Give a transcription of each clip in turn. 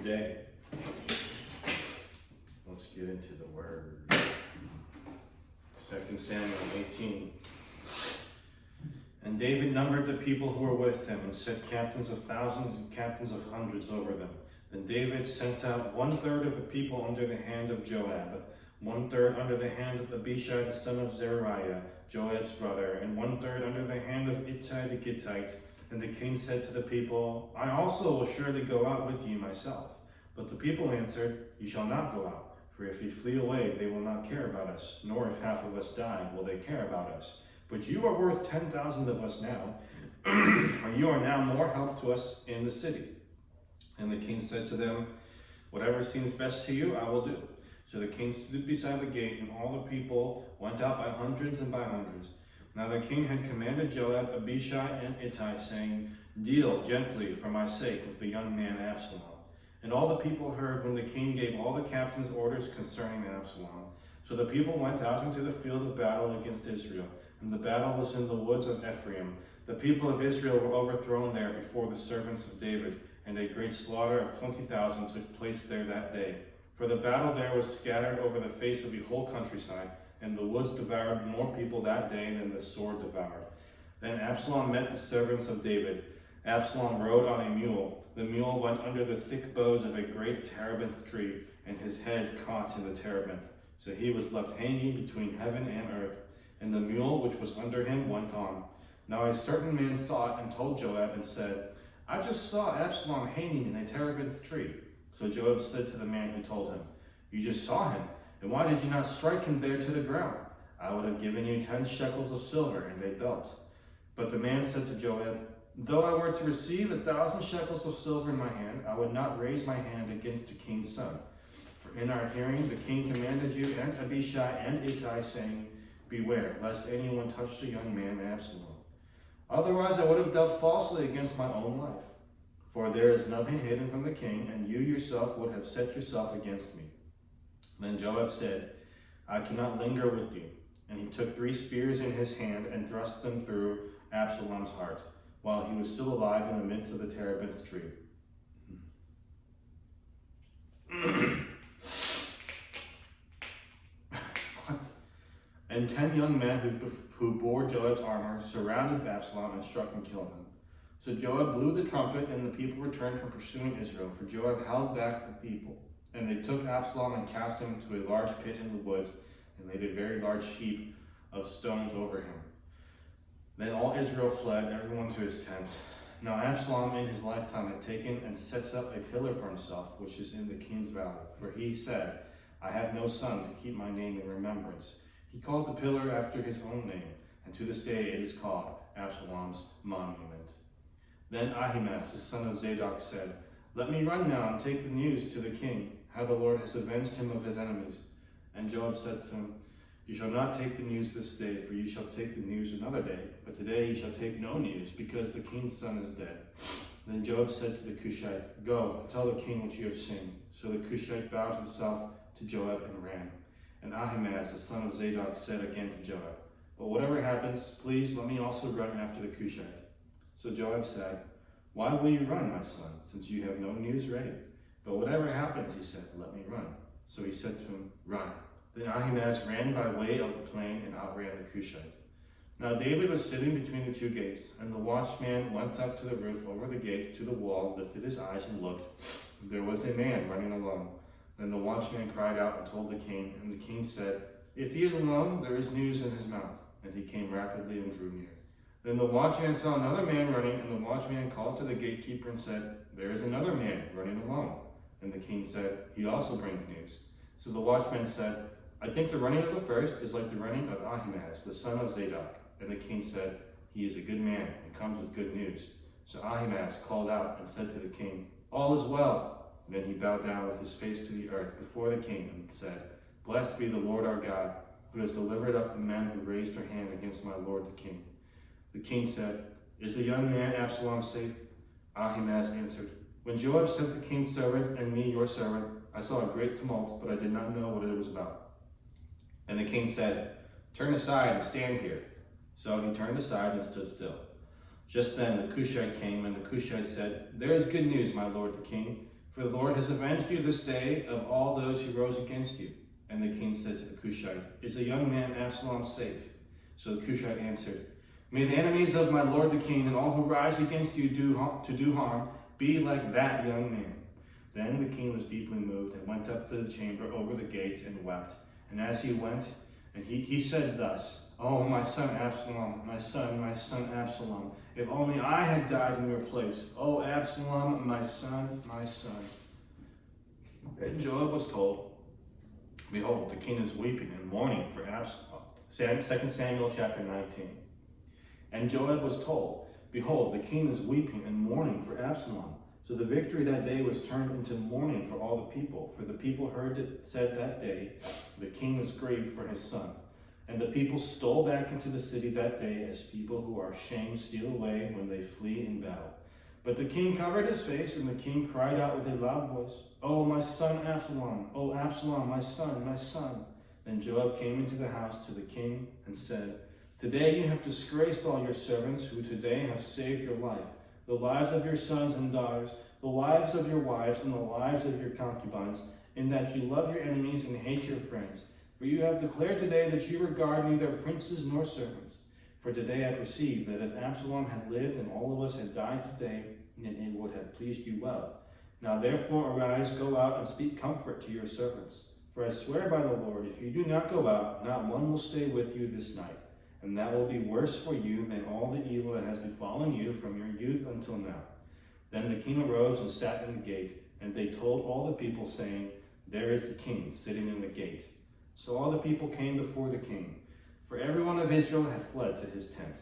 today. Let's get into the word. 2 Samuel 18. And David numbered the people who were with him and set captains of thousands and captains of hundreds over them. Then David sent out 1/3 of the people under the hand of Joab, 1/3 under the hand of Abishai the son of Zeruiah, Joab's brother, and 1/3 under the hand of Ittai the Gittite. And the king said to the people, I also will surely go out with you myself. But the people answered, You shall not go out, for if you flee away, they will not care about us, nor if half of us die, will they care about us. But you are worth 10,000 of us now, and you are now more help to us in the city. And the king said to them, Whatever seems best to you, I will do. So the king stood beside the gate, and all the people went out by hundreds and by hundreds. Now the king had commanded Joab, Abishai, and Ittai, saying, Deal gently for my sake with the young man Absalom. And all the people heard when the king gave all the captains orders concerning Absalom. So the people went out into the field of battle against Israel, and the battle was in the woods of Ephraim. The people of Israel were overthrown there before the servants of David, and a great slaughter of 20,000 took place there that day. For the battle there was scattered over the face of the whole countryside, and the woods devoured more people that day than the sword devoured. Then Absalom met the servants of David. Absalom rode on a mule. The mule went under the thick boughs of a great terebinth tree, and his head caught in the terebinth. So he was left hanging between heaven and earth, and the mule which was under him went on. Now a certain man saw it and told Joab and said, I just saw Absalom hanging in a terebinth tree. So Joab said to the man who told him, You just saw him, and why did you not strike him there to the ground? I would have given you 10 shekels of silver and a belt. But the man said to Joab, Though I were to receive 1,000 shekels of silver in my hand, I would not raise my hand against the king's son. For in our hearing the king commanded you and Abishai and Ittai, saying, Beware, lest anyone touch the young man Absalom. Otherwise I would have dealt falsely against my own life. For there is nothing hidden from the king, and you yourself would have set yourself against me. Then Joab said, I cannot linger with you. And he took 3 spears in his hand and thrust them through Absalom's heart, while he was still alive in the midst of the terebinth tree. What? And 10 young men who bore Joab's armor surrounded Absalom and struck and killed him. So Joab blew the trumpet, and the people returned from pursuing Israel, for Joab held back the people. And they took Absalom and cast him into a large pit in the woods, and laid a very large heap of stones over him. Then all Israel fled, everyone to his tent. Now Absalom in his lifetime had taken and set up a pillar for himself, which is in the king's valley. For he said, I have no son to keep my name in remembrance. He called the pillar after his own name, and to this day it is called Absalom's monument. Then Ahimaaz, the son of Zadok, said, Let me run now and take the news to the king, how the Lord has avenged him of his enemies. And Joab said to him, You shall not take the news this day, for you shall take the news another day. But today you shall take no news, because the king's son is dead. Then Joab said to the Cushite, Go, tell the king what you have seen. So the Cushite bowed himself to Joab and ran. And Ahimaaz, the son of Zadok, said again to Joab, But whatever happens, please let me also run after the Cushite. So Joab said, Why will you run, my son, since you have no news ready? But whatever happens, he said, let me run. So he said to him, Run. Then Ahimaaz ran by way of the plain and outran the Cushite. Now David was sitting between the 2 gates, and the watchman went up to the roof over the gate to the wall, lifted his eyes and looked. There was a man running alone. Then the watchman cried out and told the king, and the king said, If he is alone, there is news in his mouth. And he came rapidly and drew near. Then the watchman saw another man running, and the watchman called to the gatekeeper and said, There is another man running alone. And the king said, He also brings news. So the watchman said, I think the running of the first is like the running of Ahimaaz, the son of Zadok. And the king said, He is a good man and comes with good news. So Ahimaaz called out and said to the king, All is well. And then he bowed down with his face to the earth before the king and said, Blessed be the Lord our God, who has delivered up the men who raised their hand against my lord the king. The king said, Is the young man Absalom safe? Ahimaaz answered, When Joab sent the king's servant and me, your servant, I saw a great tumult, but I did not know what it was about. And the king said, Turn aside and stand here. So he turned aside and stood still. Just then the Cushite came, and the Cushite said, There is good news, my lord the king. For the Lord has avenged you this day of all those who rose against you. And the king said to the Cushite, Is the young man Absalom safe? So the Cushite answered, May the enemies of my lord the king and all who rise against you to do harm be like that young man. Then the king was deeply moved and went up to the chamber over the gate and wept. And as he went, and he said thus, Oh, my son Absalom, my son Absalom, if only I had died in your place. Oh, Absalom, my son, my son. And Joab was told, Behold, the king is weeping and mourning for Absalom. 2 Samuel chapter 19. And Joab was told, Behold, the king is weeping and mourning for Absalom. So the victory that day was turned into mourning for all the people. For the people heard it said that day, The king is grieved for his son. And the people stole back into the city that day as people who are ashamed steal away when they flee in battle. But the king covered his face, and the king cried out with a loud voice, Oh, my son Absalom! Oh, Absalom, my son, my son! Then Joab came into the house to the king and said, Today you have disgraced all your servants who today have saved your life, the lives of your sons and daughters, the lives of your wives, and the lives of your concubines, in that you love your enemies and hate your friends. For you have declared today that you regard neither princes nor servants. For today I perceive that if Absalom had lived and all of us had died today, then it would have pleased you well. Now therefore arise, go out, and speak comfort to your servants. For I swear by the Lord, if you do not go out, not one will stay with you this night. And that will be worse for you than all the evil that has befallen you from your youth until now. Then the king arose and sat in the gate, and they told all the people, saying, There is the king sitting in the gate. So all the people came before the king, for every one of Israel had fled to his tent.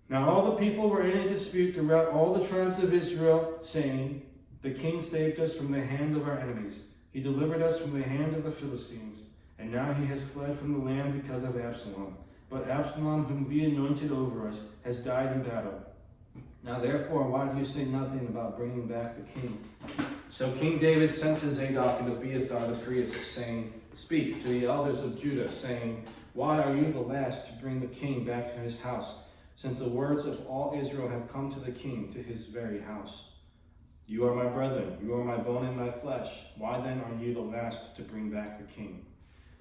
Now all the people were in a dispute throughout all the tribes of Israel, saying, The king saved us from the hand of our enemies. He delivered us from the hand of the Philistines. And now he has fled from the land because of Absalom. But Absalom, whom we anointed over us, has died in battle. Now therefore, why do you say nothing about bringing back the king? So King David sent to Zadok and Abiathar the priests, saying, Speak to the elders of Judah, saying, Why are you the last to bring the king back to his house, since the words of all Israel have come to the king, to his very house? You are my brethren, you are my bone and my flesh. Why then are you the last to bring back the king?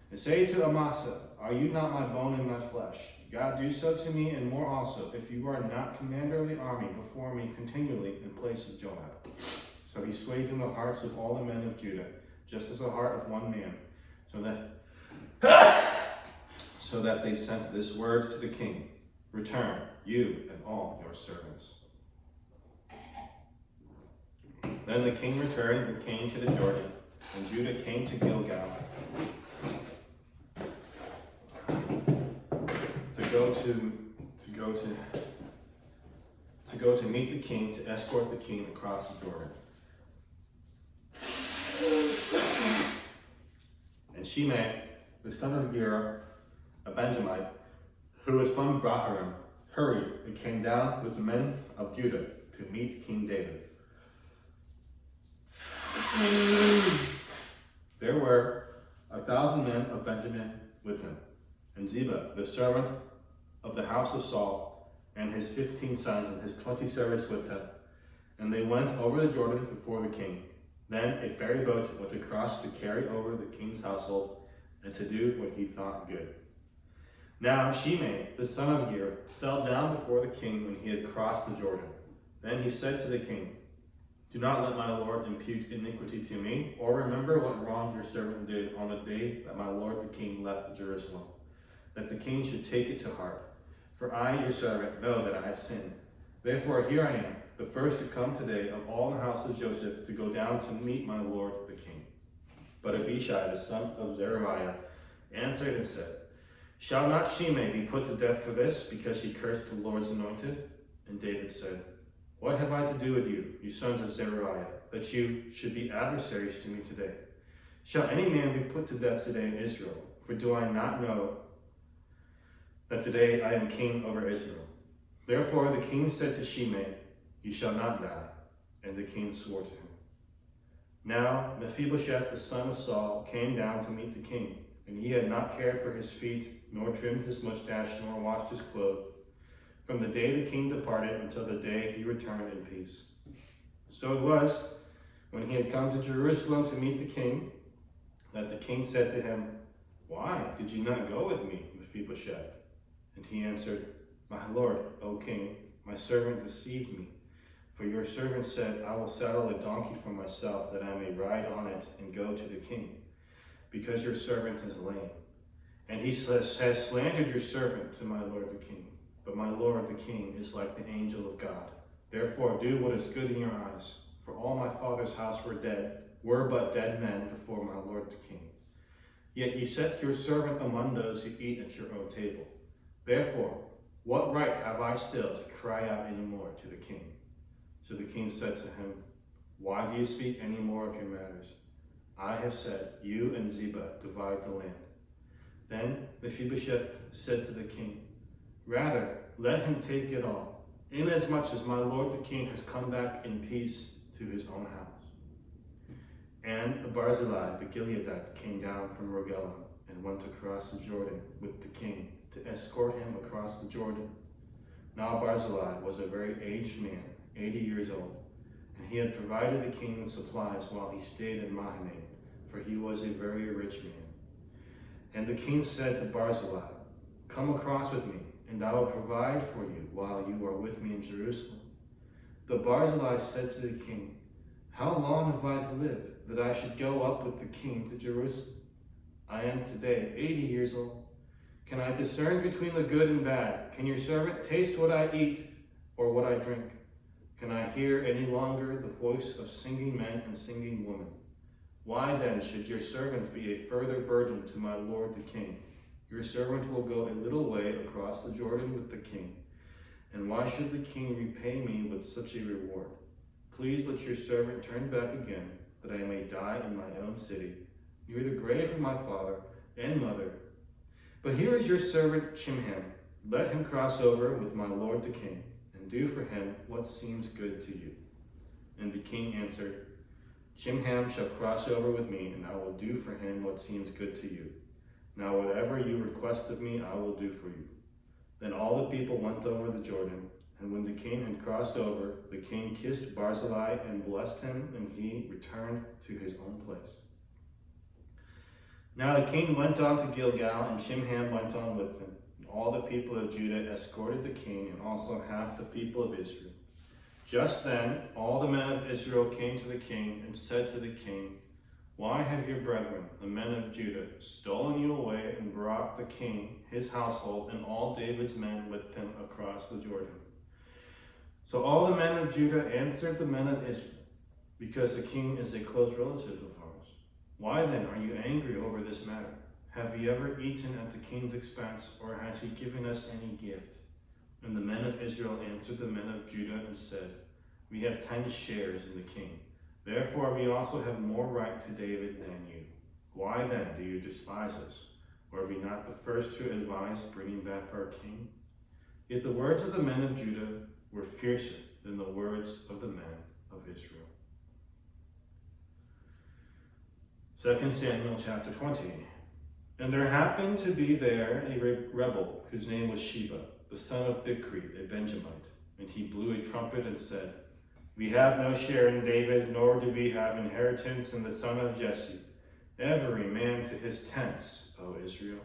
And say to Amasa, Are you not my bone and my flesh? God, do so to me and more also, if you are not commander of the army before me continually in place of Joab. So he swayed in the hearts of all the men of Judah, just as the heart of one man, so that they sent this word to the king, Return, you and all your servants. Then the king returned and came to the Jordan, and Judah came to Gilgal to go to meet the king, to escort the king across the Jordan. And Shimei, the son of Gera, a Benjamite, who was from Bahurim, hurried and came down with the men of Judah to meet King David. There were 1,000 men of Benjamin with him, and Ziba, the servant of the house of Saul, and his 15 sons and his 20 servants with him. And they went over the Jordan before the king. Then a ferry boat went across to carry over the king's household and to do what he thought good. Now Shimei, the son of Gera, fell down before the king when he had crossed the Jordan. Then he said to the king, Do not let my lord impute iniquity to me, or remember what wrong your servant did on the day that my lord the king left Jerusalem, that the king should take it to heart. For I, your servant, know that I have sinned. Therefore here I am, the first to come today of all the house of Joseph, to go down to meet my lord the king. But Abishai, the son of Zeruiah, answered and said, Shall not Shimei be put to death for this, because he cursed the Lord's anointed? And David said, What have I to do with you, you sons of Zeruiah, that you should be adversaries to me today? Shall any man be put to death today in Israel? For do I not know that today I am king over Israel? Therefore the king said to Shimei, You shall not die. And the king swore to him. Now Mephibosheth, the son of Saul, came down to meet the king, and he had not cared for his feet, nor trimmed his mustache, nor washed his clothes, from the day the king departed until the day he returned in peace. So it was, When he had come to Jerusalem to meet the king, that the king said to him, "Why did you not go with me, Mephibosheth?" And he answered, "My lord, O king, my servant deceived me. For your servant said, I will saddle a donkey for myself, that I may ride on it and go to the king, because your servant is lame. And he has slandered your servant to my lord the king. But my lord the king is like the angel of God. Therefore do what is good in your eyes. For all my father's house were but dead men before my lord the king. Yet you set your servant among those who eat at your own table. Therefore, what right have I still to cry out any more to the king?" So the king said to him, "Why do you speak any more of your matters? I have said, you and Ziba divide the land." Then Mephibosheth said to the king, "Rather, let him take it all, inasmuch as my lord the king has come back in peace to his own house." And Barzillai the Gileadite came down from Rogelim and went across the Jordan with the king to escort him across the Jordan. Now Barzillai was a very aged man, 80 years old, and he had provided the king with supplies while he stayed in Mahanaim, for he was a very rich man. And the king said to Barzillai, "Come across with me, and I will provide for you while you are with me in Jerusalem." But Barzillai said to the king, "How long have I to live, that I should go up with the king to Jerusalem? I am today 80 years old. Can I discern between the good and bad? Can your servant taste what I eat or what I drink? Can I hear any longer the voice of singing men and singing women? Why then should your servant be a further burden to my lord the king? Your servant will go a little way across the Jordan with the king. And why should the king repay me with such a reward? Please let your servant turn back again, that I may die in my own city, near the grave of my father and mother. But here is your servant Chimham. Let him cross over with my lord the king, and do for him what seems good to you." And the king answered, "Chimham shall cross over with me, and I will do for him what seems good to you. Now whatever you request of me, I will do for you." Then all the people went over the Jordan, and when the king had crossed over, the king kissed Barzillai and blessed him, and he returned to his own place. Now the king went on to Gilgal, and Chimham went on with him. And all the people of Judah escorted the king, and also half the people of Israel. Just then all the men of Israel came to the king and said to the king, "Why have your brethren, the men of Judah, stolen you away and brought the king, his household, and all David's men with him across the Jordan?" So all the men of Judah answered the men of Israel, "Because the king is a close relative of ours. Why then are you angry over this matter? Have you ever eaten at the king's expense, or has he given us any gift?" And the men of Israel answered the men of Judah and said, "We have 10 shares in the king. Therefore we also have more right to David than you. Why then do you despise us? Were we not the first to advise bringing back our king?" Yet the words of the men of Judah were fiercer than the words of the men of Israel. 2 Samuel chapter 20. And there happened to be there a rebel whose name was Sheba, the son of Bichri, a Benjamite. And he blew a trumpet and said, "We have no share in David, nor do we have inheritance in the son of Jesse. Every man to his tents, O Israel."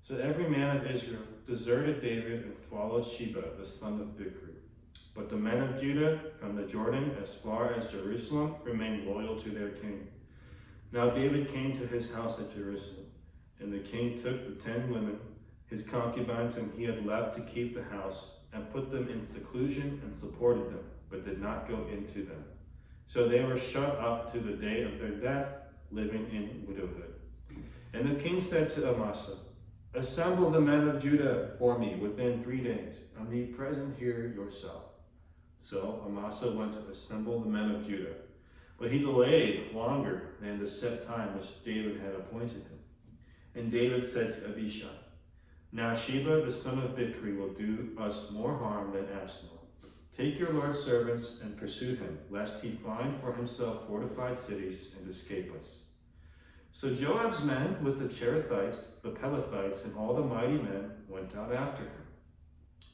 So every man of Israel deserted David and followed Sheba, the son of Bichri. But the men of Judah, from the Jordan as far as Jerusalem, remained loyal to their king. Now David came to his house at Jerusalem, and the king took the 10 women, his concubines whom he had left to keep the house, and put them in seclusion and supported them, but did not go into them. So they were shut up to the day of their death, living in widowhood. And the king said to Amasa, "Assemble the men of Judah for me within 3 days, and be present here yourself." So Amasa went to assemble the men of Judah, but he delayed longer than the set time which David had appointed him. And David said to Abishai, "Now Sheba the son of Bichri will do us more harm than Absalom. Take your Lord's servants and pursue him, lest he find for himself fortified cities and escape us." So Joab's men with the Cherethites, the Pelethites, and all the mighty men went out after him.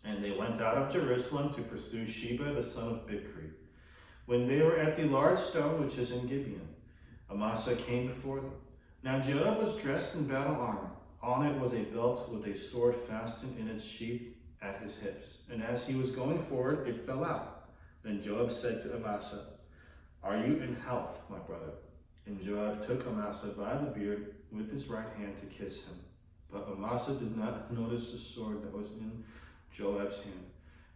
And they went out of Jerusalem to pursue Sheba the son of Bichri. When they were at the large stone which is in Gibeon, Amasa came before them. Now Joab was dressed in battle armor. On it was a belt with a sword fastened in its sheath at his hips. And as he was going forward, it fell out. Then Joab said to Amasa, "Are you in health, my brother?" And Joab took Amasa by the beard with his right hand to kiss him. But Amasa did not notice the sword that was in Joab's hand.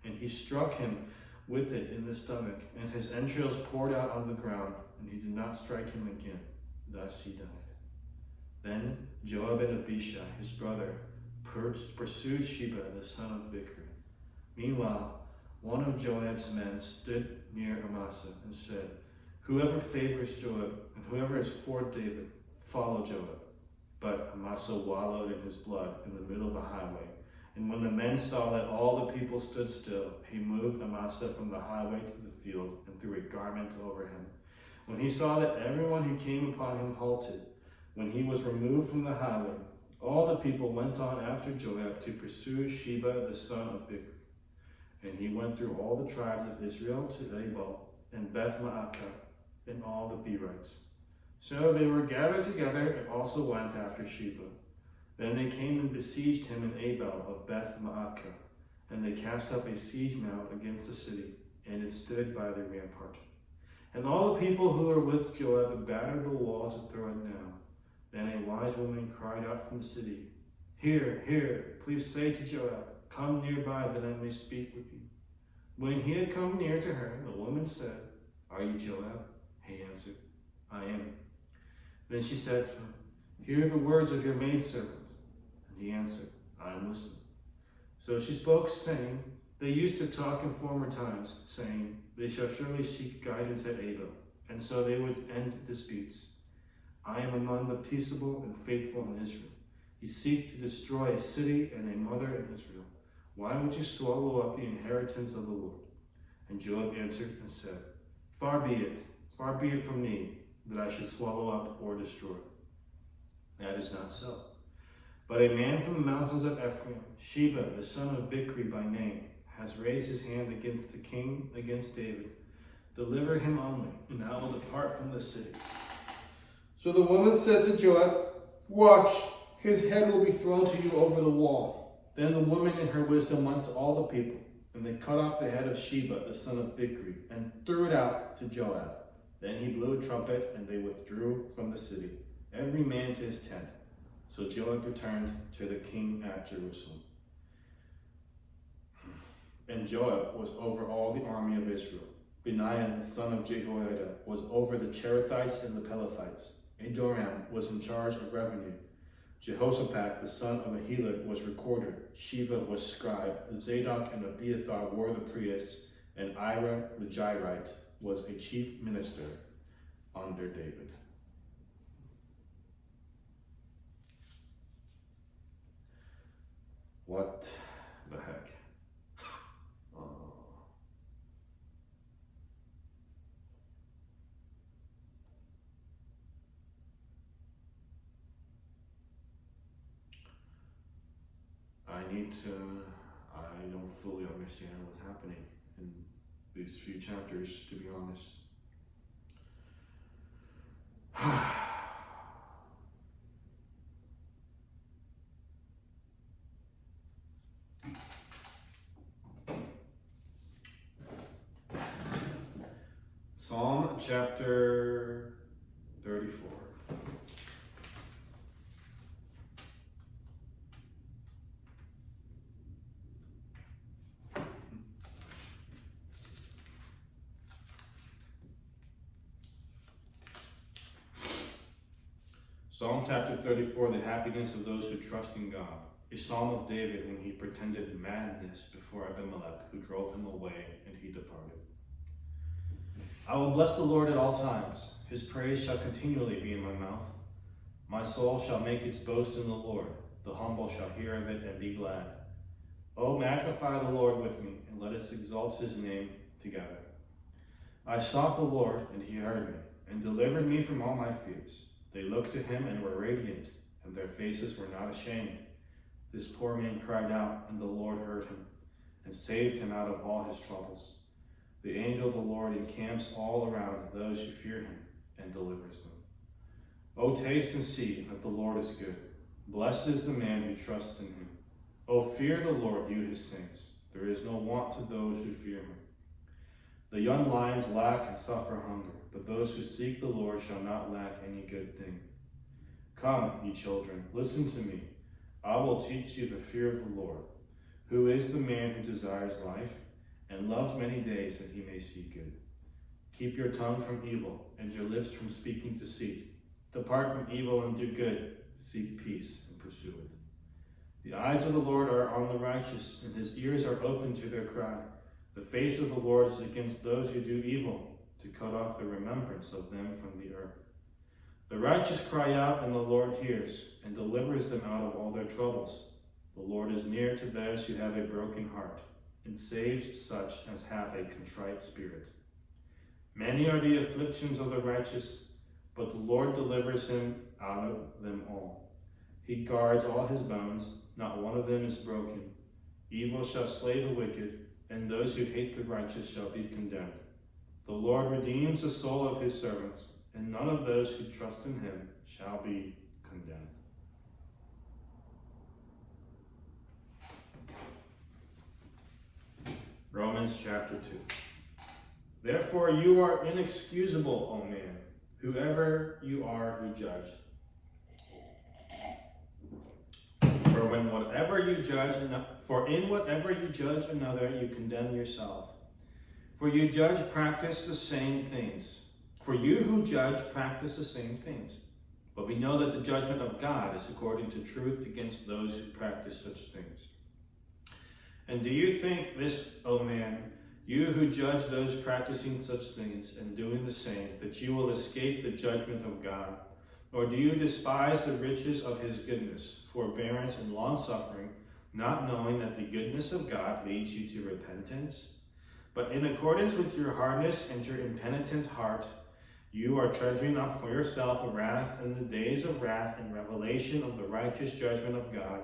And he struck him with it in the stomach, and his entrails poured out on the ground, and he did not strike him again. Thus he died. Then Joab and Abishai, his brother, pursued Sheba, the son of Bichri. Meanwhile, one of Joab's men stood near Amasa and said, "Whoever favors Joab and whoever is for David, follow Joab." But Amasa wallowed in his blood in the middle of the highway. And when the men saw that all the people stood still, he moved Amasa from the highway to the field and threw a garment over him. When he saw that everyone who came upon him halted, when he was removed from the highway, all the people went on after Joab to pursue Sheba the son of Bichri. And he went through all the tribes of Israel to Abel and Beth-Maachah and all the Berites. So they were gathered together and also went after Sheba. Then they came and besieged him in Abel of Beth-Maachah, and they cast up a siege mount against the city, and it stood by the rampart. And all the people who were with Joab battered the wall to throw it down. Then a wise woman cried out from the city, "Here, here, please say to Joab, 'Come nearby that I may speak with you.' When he had come near to her, the woman said, 'Are you Joab?' He answered, 'I am.' Then she said to him, 'Hear the words of your maidservant.' And he answered, 'I am listening.' So she spoke, saying, 'They used to talk in former times, saying, they shall surely seek guidance at Abel, and so they would end disputes. I am among the peaceable and faithful in Israel. You seek to destroy a city and a mother in Israel. Why would you swallow up the inheritance of the Lord?' And Joab answered and said, far be it from me that I should swallow up or destroy. That is not so. But a man from the mountains of Ephraim, Sheba, the son of Bichri by name, has raised his hand against the king, against David. Deliver him only, and I will depart from the city." So the woman said to Joab, "Watch, his head will be thrown to you over the wall." Then the woman in her wisdom went to all the people, and they cut off the head of Sheba, the son of Bichri, and threw it out to Joab. Then he blew a trumpet, and they withdrew from the city, every man to his tent. So Joab returned to the king at Jerusalem. And Joab was over all the army of Israel. Benaiah, the son of Jehoiada, was over the Cherethites and the Pelethites. Adoram was in charge of revenue. Jehoshaphat, the son of Ahilud, was recorder. Sheva was scribe. Zadok and Abiathar were the priests, and Ira the Jairite was a chief minister under David. What the heck? I don't fully understand what's happening in these few chapters, to be honest. Psalm chapter 34. Psalm chapter 34, the happiness of those who trust in God. A psalm of David when he pretended madness before Abimelech, who drove him away, and he departed. I will bless the Lord at all times. His praise shall continually be in my mouth. My soul shall make its boast in the Lord. The humble shall hear of it and be glad. Oh, magnify the Lord with me, and let us exalt his name together. I sought the Lord, and he heard me, and delivered me from all my fears. They looked to him and were radiant, and their faces were not ashamed. This poor man cried out, and the Lord heard him, and saved him out of all his troubles. The angel of the Lord encamps all around those who fear him and delivers them. O taste and see that the Lord is good. Blessed is the man who trusts in him. O fear the Lord, you his saints. There is no want to those who fear him. The young lions lack and suffer hunger, but those who seek the Lord shall not lack any good thing. Come, ye children, listen to me. I will teach you the fear of the Lord. Who is the man who desires life and loves many days that he may see good? Keep your tongue from evil and your lips from speaking deceit. Depart from evil and do good. Seek peace and pursue it. The eyes of the Lord are on the righteous, and his ears are open to their cry. The face of the Lord is against those who do evil, to cut off the remembrance of them from the earth. The righteous cry out, and the Lord hears, and delivers them out of all their troubles. The Lord is near to those who have a broken heart, and saves such as have a contrite spirit. Many are the afflictions of the righteous, but the Lord delivers him out of them all. He guards all his bones, not one of them is broken. Evil shall slay the wicked, and those who hate the righteous shall be condemned. The Lord redeems the soul of his servants, and none of those who trust in him shall be condemned. Romans chapter 2. Therefore you are inexcusable, O man, whoever you are who judge. For in whatever you judge another, you condemn yourself. For you who judge practice the same things. But we know that the judgment of God is according to truth against those who practice such things. And do you think this, O man, you who judge those practicing such things and doing the same, that you will escape the judgment of God? Or do you despise the riches of his goodness, forbearance, and long-suffering, not knowing that the goodness of God leads you to repentance? But in accordance with your hardness and your impenitent heart, you are treasuring up for yourself a wrath in the days of wrath and revelation of the righteous judgment of God,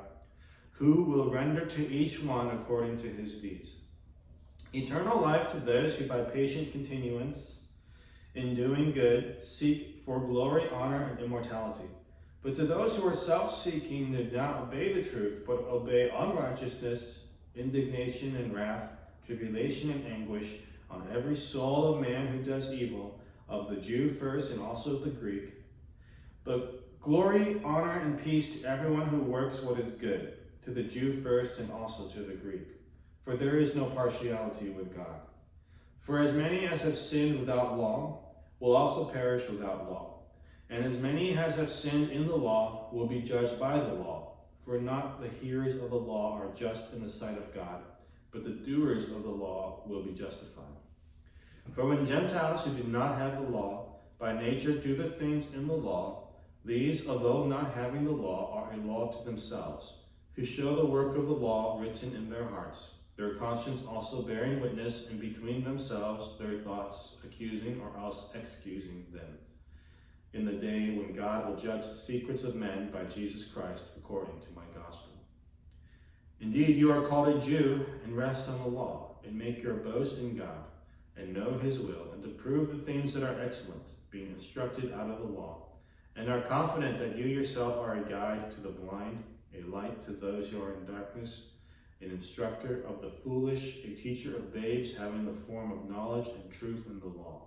who will render to each one according to his deeds. Eternal life to those who by patient continuance in doing good seek for glory, honor, and immortality. But to those who are self-seeking, do not obey the truth, but obey unrighteousness, indignation and wrath, tribulation and anguish on every soul of man who does evil, of the Jew first and also of the Greek. But glory, honor, and peace to everyone who works what is good, to the Jew first and also to the Greek. For there is no partiality with God. For as many as have sinned without law will also perish without law. And as many as have sinned in the law will be judged by the law. For not the hearers of the law are just in the sight of God, but the doers of the law will be justified. For when Gentiles who do not have the law by nature do the things in the law, these, although not having the law, are a law to themselves, who show the work of the law written in their hearts, their conscience also bearing witness, and between themselves their thoughts accusing or else excusing them, in the day when God will judge the secrets of men by Jesus Christ according to my gospel. Indeed, you are called a Jew, and rest on the law, and make your boast in God, and know his will, and to prove the things that are excellent, being instructed out of the law, and are confident that you yourself are a guide to the blind, a light to those who are in darkness, an instructor of the foolish, a teacher of babes, having the form of knowledge and truth in the law.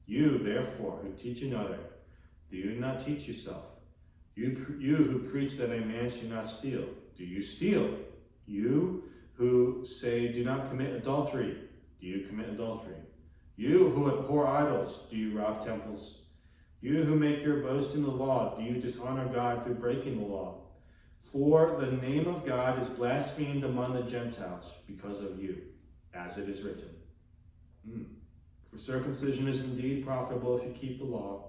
You, therefore, who teach another, do you not teach yourself? You who preach that a man should not steal, do you steal? You who say, do not commit adultery, do you commit adultery? You who abhor idols, do you rob temples? You who make your boast in the law, do you dishonor God through breaking the law? For the name of God is blasphemed among the Gentiles because of you, as it is written. For circumcision is indeed profitable if you keep the law.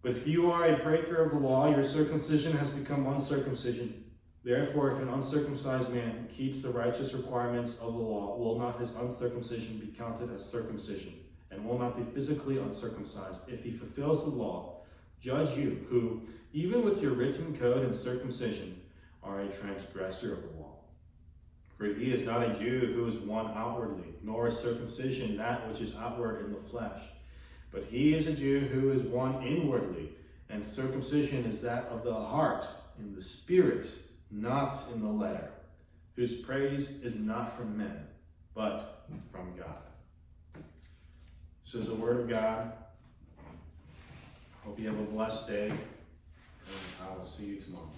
But if you are a breaker of the law, your circumcision has become uncircumcision. Therefore, if an uncircumcised man keeps the righteous requirements of the law, will not his uncircumcision be counted as circumcision, and will not be physically uncircumcised if he fulfills the law? Judge you, who, even with your written code and circumcision, are a transgressor of the law. For he is not a Jew who is one outwardly, nor is circumcision that which is outward in the flesh. But he is a Jew who is one inwardly, and circumcision is that of the heart, in the spirit, not in the letter, whose praise is not from men, but from God. This is the word of God. Hope you have a blessed day, and I will see you tomorrow.